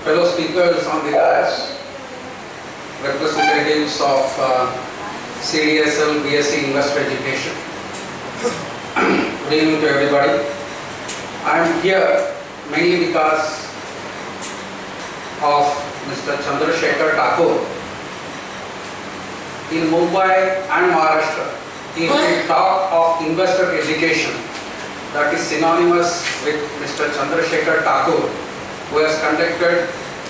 fellow speakers on the dais, representatives of CDSL BSc Investor Education. Good evening to everybody. I am here mainly because of Mr. Chandrasekhar Thakur. In Mumbai and Maharashtra, if we talk of investor education, that is synonymous with Mr. Chandrasekhar Thakur, who has conducted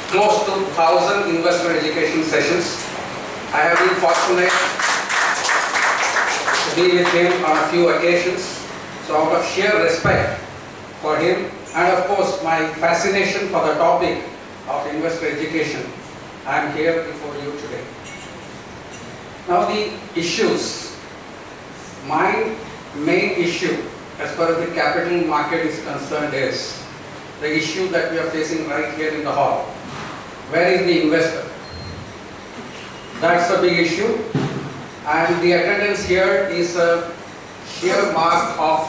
close to 1,000 investor education sessions. I have been fortunate to be with him on a few occasions. So out of sheer respect for him and of course my fascination for the topic of investor education, I am here before you today. Now the issues, my main issue as far as the capital market is concerned is the issue that we are facing right here in the hall. Where is the investor? That's a big issue, and the attendance here is a sheer mark of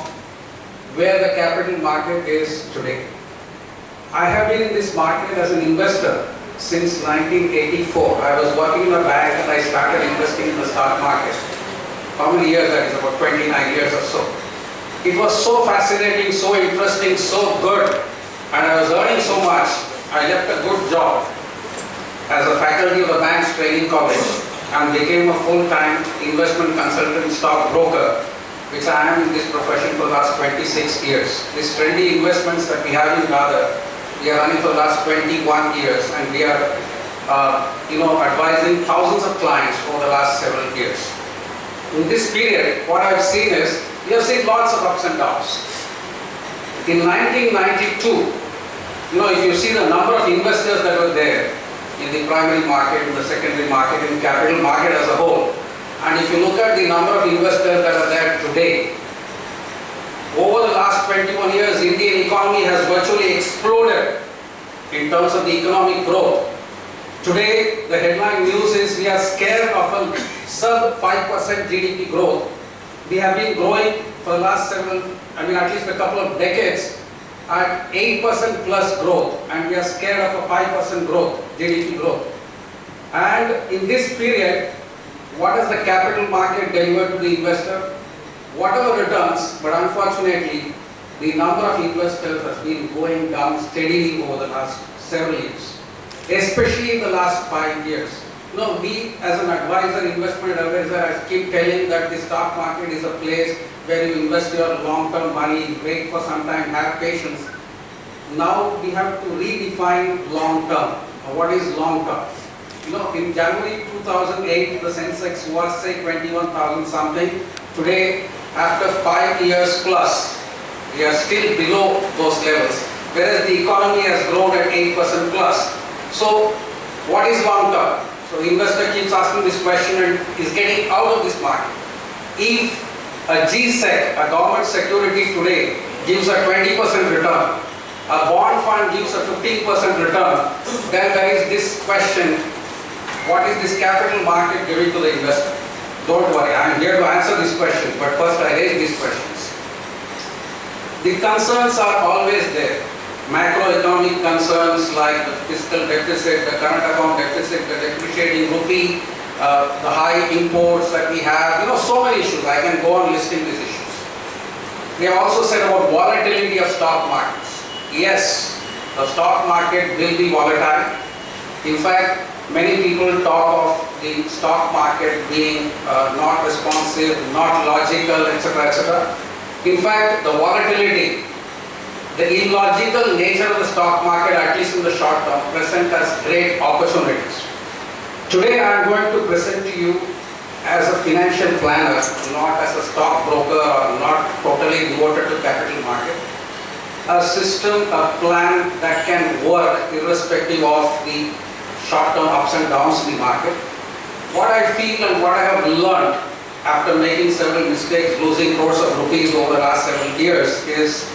where the capital market is today. I have been in this market as an investor since 1984. I was working in a bank and I started investing in the stock market. How many years? That is about 29 years or so. It was so fascinating, so interesting, so good, and I was earning so much. I left a good job as a faculty of the bank's training college and became a full-time investment consultant stockbroker, which I am in this profession for the last 26 years. These trendy investments that we have in Radha, we are running for the last 21 years, and we are advising thousands of clients over the last several years. In this period, what I have seen is, we have seen lots of ups and downs. In 1992, if you see the number of investors that were there in the primary market, in the secondary market, in capital market as a whole, and if you look at the number of investors that are there today, over the last 21 years, Indian economy has virtually exploded in terms of the economic growth. Today, the headline news is we are scared of a sub 5% GDP growth. We have been growing for the last at least a couple of decades at 8% plus growth, and we are scared of a 5% growth, GDP growth. And in this period, what has the capital market delivered to the investor? Whatever returns, but unfortunately, the number of investors has been going down steadily over the last several years, especially in the last 5 years. We as an advisor, investment advisor, I keep telling that the stock market is a place where you invest your long-term money, wait for some time, have patience. Now we have to redefine long-term. What is long-term? In January 2008, the Sensex was say 21,000 something. Today, after 5 years plus, we are still below those levels, whereas the economy has grown at 8% plus. So, what is long term? So, the investor keeps asking this question and is getting out of this market. If a GSEC, a government security today, gives a 20% return, a bond fund gives a 15% return, then there is this question, what is this capital market giving to the investor? Don't worry, I am here to answer these questions, but first I raise these questions. The concerns are always there. Macroeconomic concerns like the fiscal deficit, the current account deficit, the depreciating rupee, the high imports that we have, so many issues. I can go on listing these issues. We have also said about volatility of stock markets. Yes, the stock market will be volatile. In fact, many people talk of the stock market being not responsive, not logical, etc., etc. In fact, the volatility, the illogical nature of the stock market, at least in the short term, present as great opportunities. Today, I am going to present to you as a financial planner, not as a stockbroker or not totally devoted to capital market, a system, a plan that can work irrespective of the short-term ups and downs in the market. What I feel and what I have learned after making several mistakes, losing crores of rupees over the last several years is,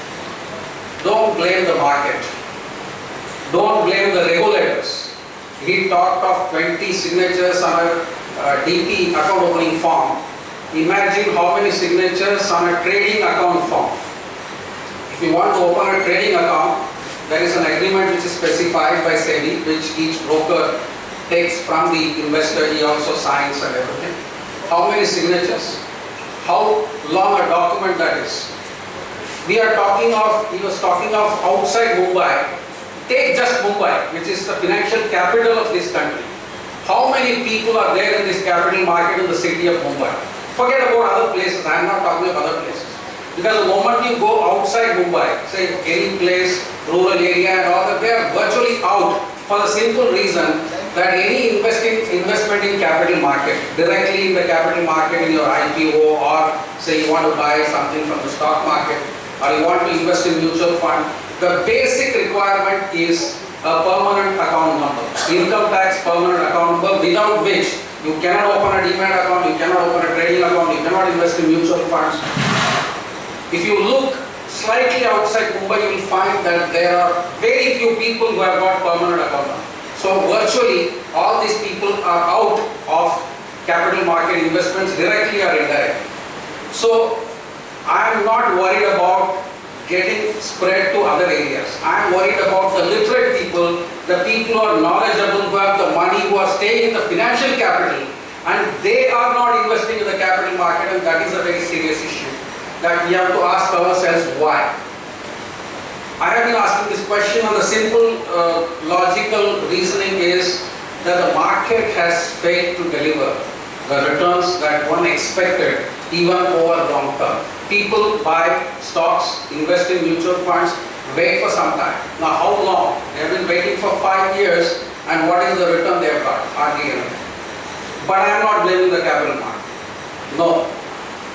don't blame the market. Don't blame the regulators. He talked of 20 signatures on a DP account opening form. Imagine how many signatures on a trading account form. If you want to open a trading account, there is an agreement which is specified by SEBI, which each broker takes from the investor, he also signs and everything. How many signatures? How long a document that is? We are talking of, he was talking of outside Mumbai. Take just Mumbai, which is the financial capital of this country. How many people are there in this capital market in the city of Mumbai? Forget about other places, I am not talking of other places. Because the moment you go outside Mumbai, say any place, rural area and all that, they are virtually out for the simple reason that any investment in capital market, directly in the capital market in your IPO, or say you want to buy something from the stock market, or you want to invest in mutual fund, the basic requirement is a permanent account number, income tax permanent account number, without which you cannot open a demat account, you cannot open a trading account, you cannot invest in mutual funds. If you look slightly outside Mumbai, you will find that there are very few people who have got permanent account number. So virtually all these people are out of capital market investments directly or indirectly. So I am not worried about getting spread to other areas. I am worried about the literate people, the people who are knowledgeable, who have the money, who are staying in the financial capital, and they are not investing in the capital market, and that is a very serious issue that we have to ask ourselves why. I have been asking this question, and the simple logical reasoning is that the market has failed to deliver the returns that one expected even over long term. People buy stocks, invest in mutual funds, wait for some time. Now how long? They have been waiting for 5 years, and what is the return they have got? Hardly anything. But I am not blaming the capital market. No.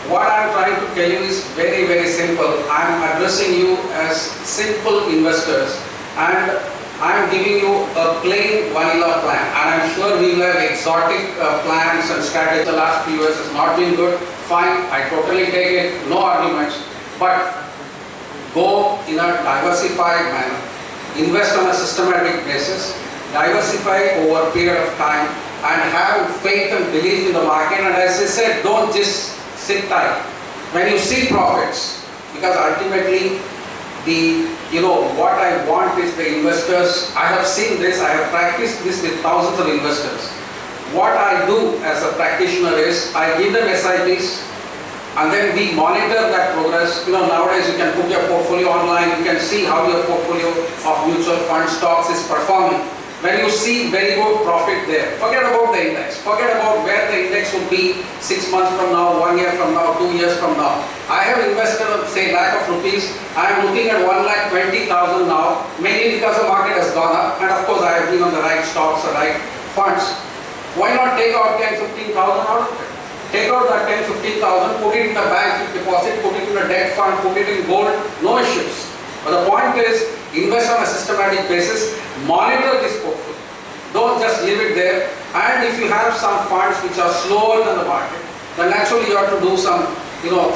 What I am trying to tell you is very, very simple. I am addressing you as simple investors, and I am giving you a plain vanilla plan. And I am sure we will have exotic plans and strategies. The last few years has not been good. Fine, I totally take it, no arguments. But go in a diversified manner. Invest on a systematic basis. Diversify over a period of time, and have faith and belief in the market. And as I said, don't just sit tight. When you see profits, because ultimately what I want is the investors. I have seen this, I have practiced this with thousands of investors. What I do as a practitioner is I give them SIPs, and then we monitor that progress. Nowadays you can put your portfolio online, you can see how your portfolio of mutual fund stocks is performing. When you see very good profit there, forget about the index, forget about where the index would be 6 months from now, 1 year from now, 2 years from now. I have invested say lakh of rupees, I am looking at 1,20,000 now, mainly because the market has gone up, and of course I have been on the right stocks, the right funds. Why not take out 10,000, 15,000 out of it? Take out that 10,000, 15,000, put it in the bank deposit, put it in a debt fund, put it in gold, no issues. But the point is, invest on a systematic basis, monitor this portfolio. Don't just leave it there. And if you have some funds which are slower than the market, then naturally you have to do some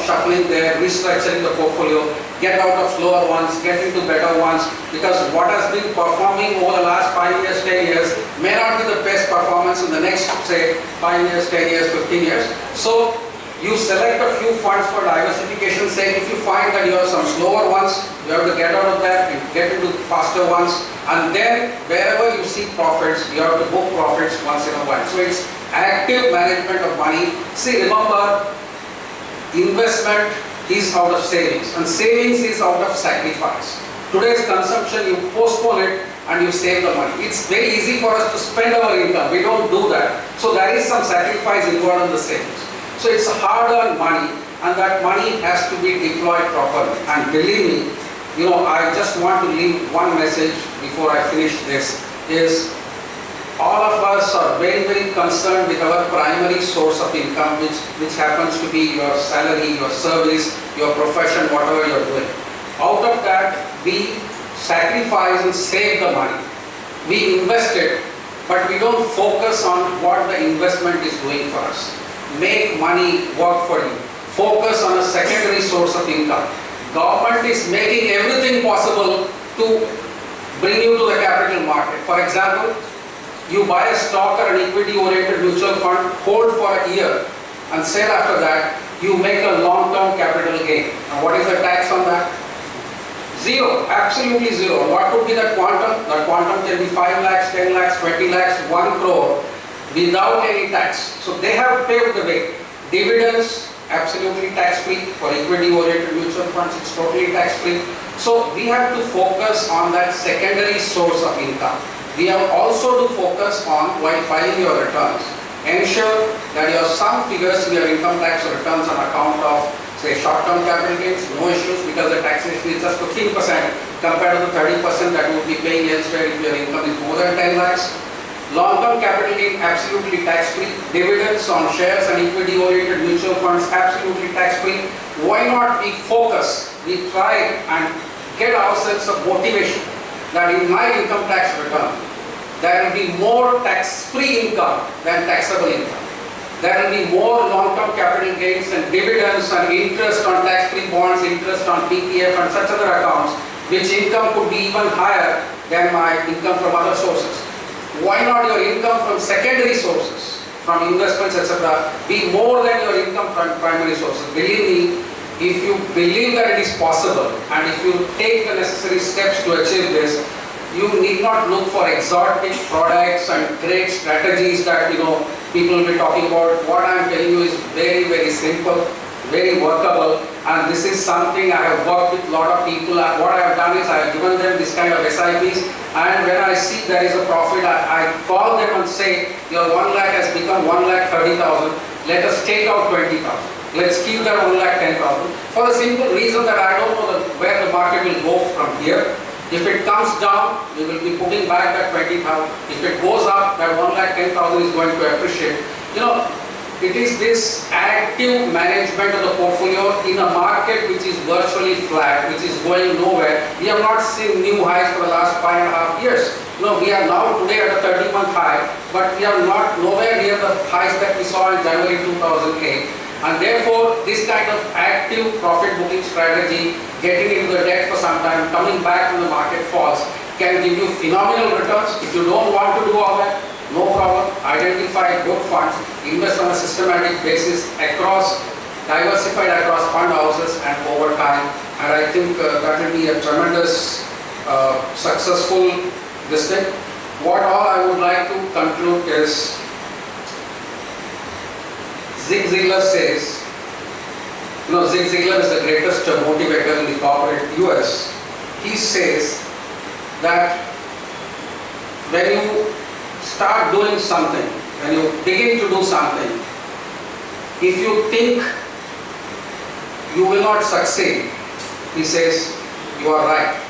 shuffling there, restructuring the portfolio, get out of slower ones, get into better ones, because what has been performing over the last 5 years, 10 years may not be the best performance in the next say 5 years, 10 years, 15 years. So you select a few funds for diversification sake. If you find that you have some slower ones, you have to get out of that and get into faster ones, and then wherever you see profits, you have to book profits once in a while. So it's active management of money. See, remember, investment is out of savings, and savings is out of sacrifice. Today's consumption, you postpone it and you save the money. It's very easy for us to spend our income. We don't do that. So there is some sacrifice involved in the savings. So it's hard-earned money, and that money has to be deployed properly. And believe me, I just want to leave one message before I finish this, is all of us are very, very concerned with our primary source of income, which happens to be your salary, your service, your profession, whatever you're doing. Out of that, we sacrifice and save the money. We invest it, but we don't focus on what the investment is doing for us. Make money work for you. Focus on a secondary source of income. Government is making everything possible to bring you to the capital market. For example, you buy a stock or an equity-oriented mutual fund, hold for a year, and sell after that, you make a long-term capital gain. Now what is the tax on that? Zero, absolutely zero. What could be that quantum? That quantum can be 5 lakhs, 10 lakhs, 20 lakhs, 1 crore without any tax. So they have paved the way. Dividends, absolutely tax-free. For equity-oriented mutual funds, it's totally tax-free. So we have to focus on that secondary source of income. We have also to focus on, while filing your returns, ensure that you have some figures in your income tax returns on account of, say, short-term capital gains, no issues, because the taxation is just 15% compared to the 30% that you would be paying elsewhere if your income is more than 10 lakhs. Long-term capital gain, absolutely tax-free. Dividends on shares and equity-oriented mutual funds, absolutely tax-free. Why not we focus, we try and get ourselves a motivation that in my income tax return, there will be more tax-free income than taxable income. There will be more long-term capital gains and dividends and interest on tax-free bonds, interest on PPF and such other accounts, which income could be even higher than my income from other sources. Why not your income from secondary sources, from investments, etc., be more than your income from primary sources? Believe me, if you believe that it is possible and if you take the necessary steps to achieve this, you need not look for exotic products and great strategies that people will be talking about. What I am telling you is very, very simple, very workable, and this is something I have worked with a lot of people. And what I have done is I have given them this kind of SIPs, and when I see there is a profit, I call them and say, your 1 lakh has become 1,30,000. Let us take out 20,000. Let's keep that 1,10,000 for the simple reason that I don't know where the market will go from here. If it comes down, we will be putting back that 20,000. If it goes up, that 1,10,000 is going to appreciate. It is this active management of the portfolio in a market which is virtually flat, which is going nowhere. We have not seen new highs for the last 5.5 years. We are now today at a 30-month high, but we are not nowhere near the highs that we saw in January 2008. And therefore, this kind of active profit booking strategy, getting into the debt for some time, coming back when the market falls, can give you phenomenal returns. If you don't want to do all that, no problem. Identify good funds, invest on a systematic basis diversified across fund houses and over time. And I think that will be a tremendous successful listing. What all I would like to conclude is, Zig Ziglar says, Zig Ziglar is the greatest motivator in the corporate US. He says that when you start doing something, when you begin to do something, if you think you will not succeed, he says, you are right.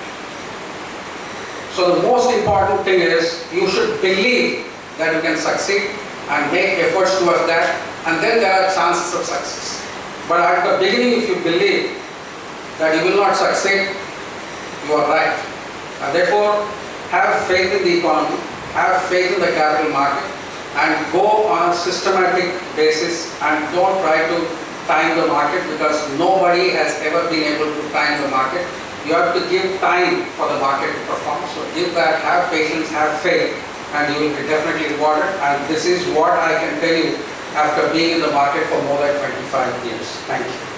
So the most important thing is you should believe that you can succeed and make efforts towards that, and then there are chances of success. But at the beginning, if you believe that you will not succeed, you are right. And therefore, have faith in the economy, have faith in the capital market, and go on a systematic basis, and don't try to time the market, because nobody has ever been able to time the market. You have to give time for the market to perform. So give that, have patience, have faith, and you will be definitely rewarded. And this is what I can tell you after being in the market for more than 25 years. Thank you.